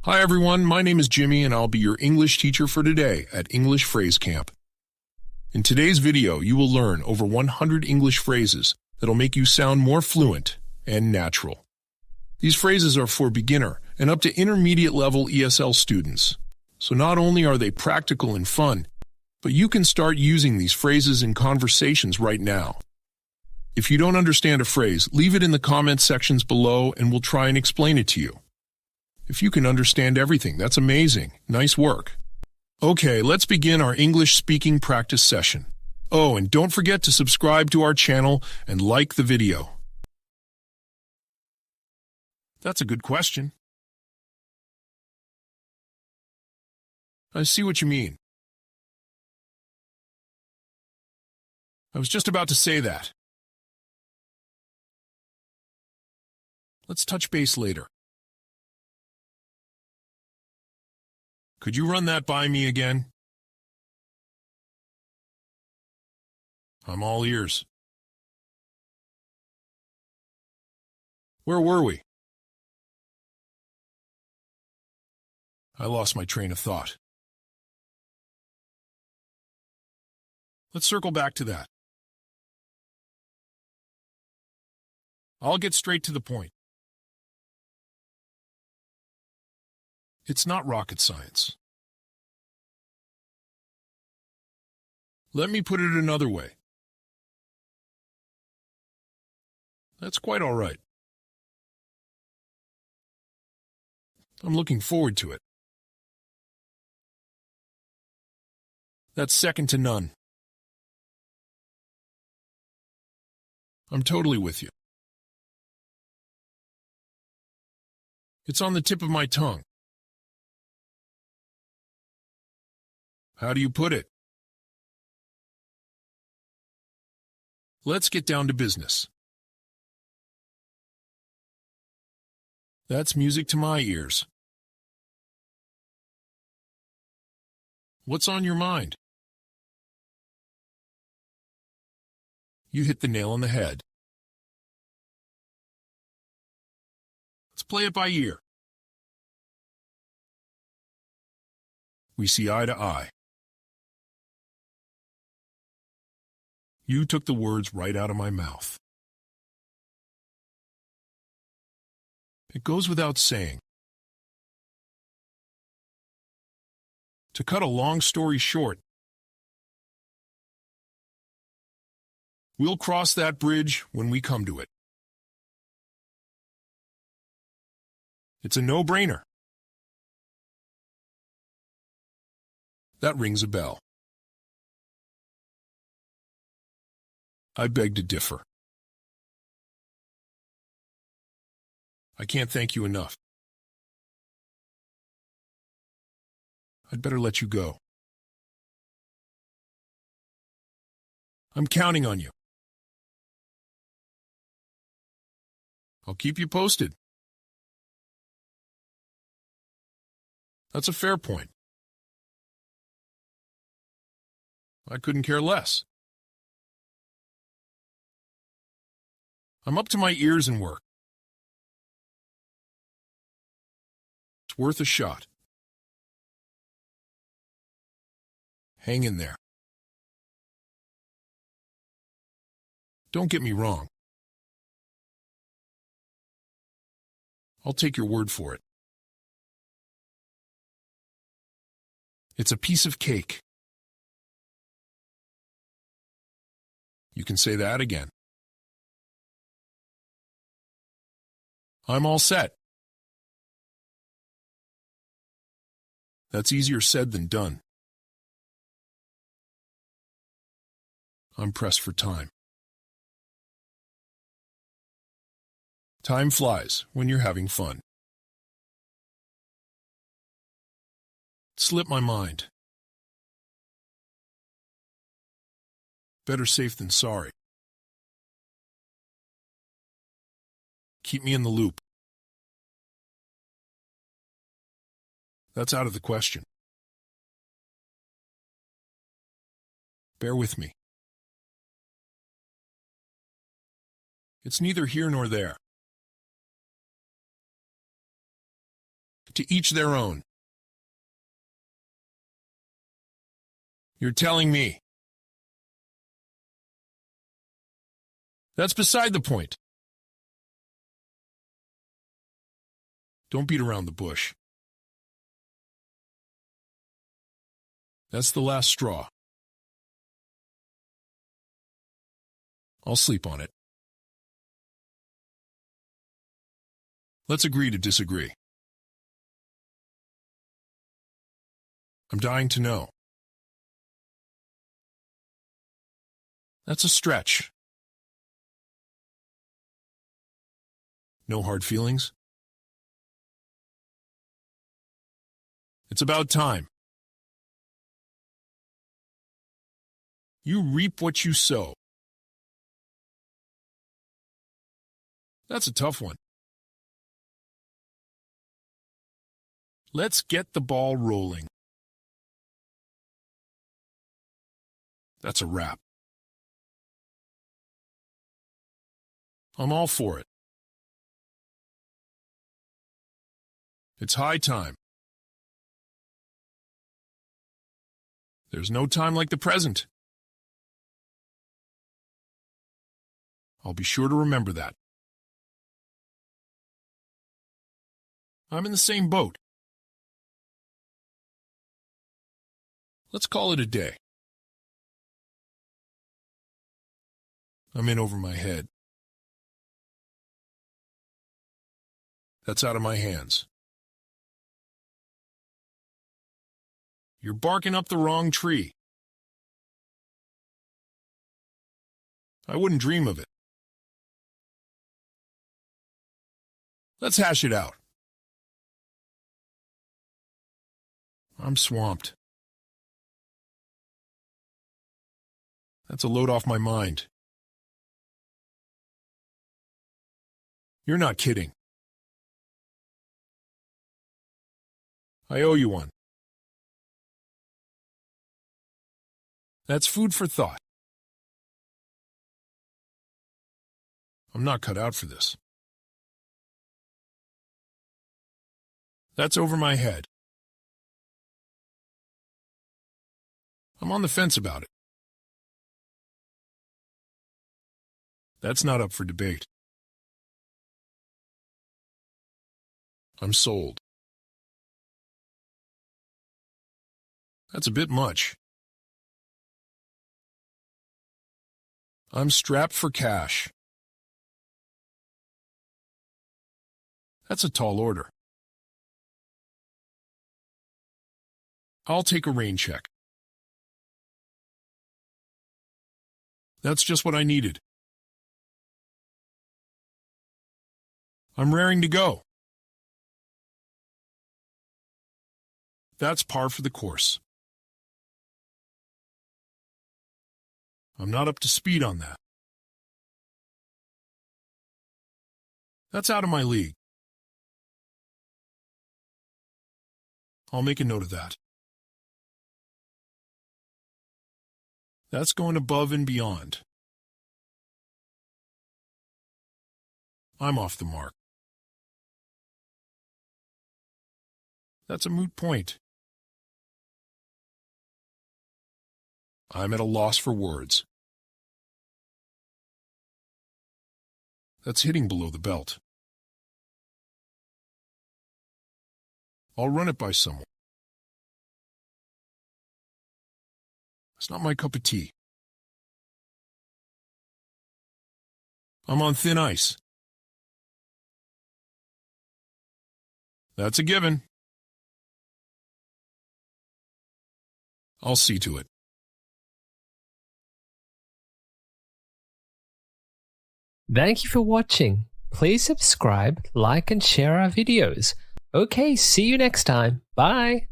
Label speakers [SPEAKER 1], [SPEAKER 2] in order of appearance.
[SPEAKER 1] Hi everyone, my name is Jimmy and I'll be your English teacher for today at English PhraseCamp. In today's video, you will learn over 100 English phrases that'll make you sound more fluent and natural. These phrases are for beginner and up to intermediate level ESL students. So not only are they practical and fun, but you can start using these phrases in conversations right now. If you don't understand a phrase, leave it in the comment sections below and we'll try and explain it to you. If you can understand everything, that's amazing. Nice work. Okay, let's begin our English speaking practice session. Oh, and don't forget to subscribe to our channel and like the video. That's a good question. I see what you mean. I was just about to say that. Let's touch base later. Could you run that by me again? I'm all ears. Where were we? I lost my train of thought. Let's circle back to that. I'll get straight to the point. It's not rocket science. Let me put it another way. That's quite all right. I'm looking forward to it. That's second to none. I'm totally with you. It's on the tip of my tongue. How do you put it? Let's get down to business. That's music to my ears. What's on your mind? You hit the nail on the head. Let's play it by ear. We see eye to eye. You took the words right out of my mouth. It goes without saying. To cut a long story short, we'll cross that bridge when we come to it. It's a no-brainer. That rings a bell. I beg to differ. I can't thank you enough. I'd better let you go. I'm counting on you. I'll keep you posted. That's a fair point. I couldn't care less. I'm up to my ears in work. It's worth a shot. Hang in there. Don't get me wrong. I'll take your word for it. It's a piece of cake. You can say that again. I'm all set. That's easier said than done. I'm pressed for time. Time flies when you're having fun. It slipped my mind. Better safe than sorry. Keep me in the loop. That's out of the question. Bear with me. It's neither here nor there. To each their own. You're telling me. That's beside the point. Don't beat around the bush. That's the last straw. I'll sleep on it. Let's agree to disagree. I'm dying to know. That's a stretch. No hard feelings? It's about time. You reap what you sow. That's a tough one. Let's get the ball rolling. That's a wrap. I'm all for it. It's high time. There's no time like the present. I'll be sure to remember that. I'm in the same boat. Let's call it a day. I'm in over my head. That's out of my hands. You're barking up the wrong tree. I wouldn't dream of it. Let's hash it out. I'm swamped. That's a load off my mind. You're not kidding. I owe you one. That's food for thought. I'm not cut out for this. That's over my head. I'm on the fence about it. That's not up for debate. I'm sold. That's a bit much. I'm strapped for cash. That's a tall order. I'll take a rain check. That's just what I needed. I'm raring to go. That's par for the course. I'm not up to speed on that. That's out of my league. I'll make a note of that. That's going above and beyond. I'm off the mark. That's a moot point. I'm at a loss for words. That's hitting below the belt. I'll run it by someone. It's not my cup of tea. I'm on thin ice. That's a given. I'll see to it.
[SPEAKER 2] Thank you for watching. Please subscribe, like and share our videos. Okay, see you next time. Bye.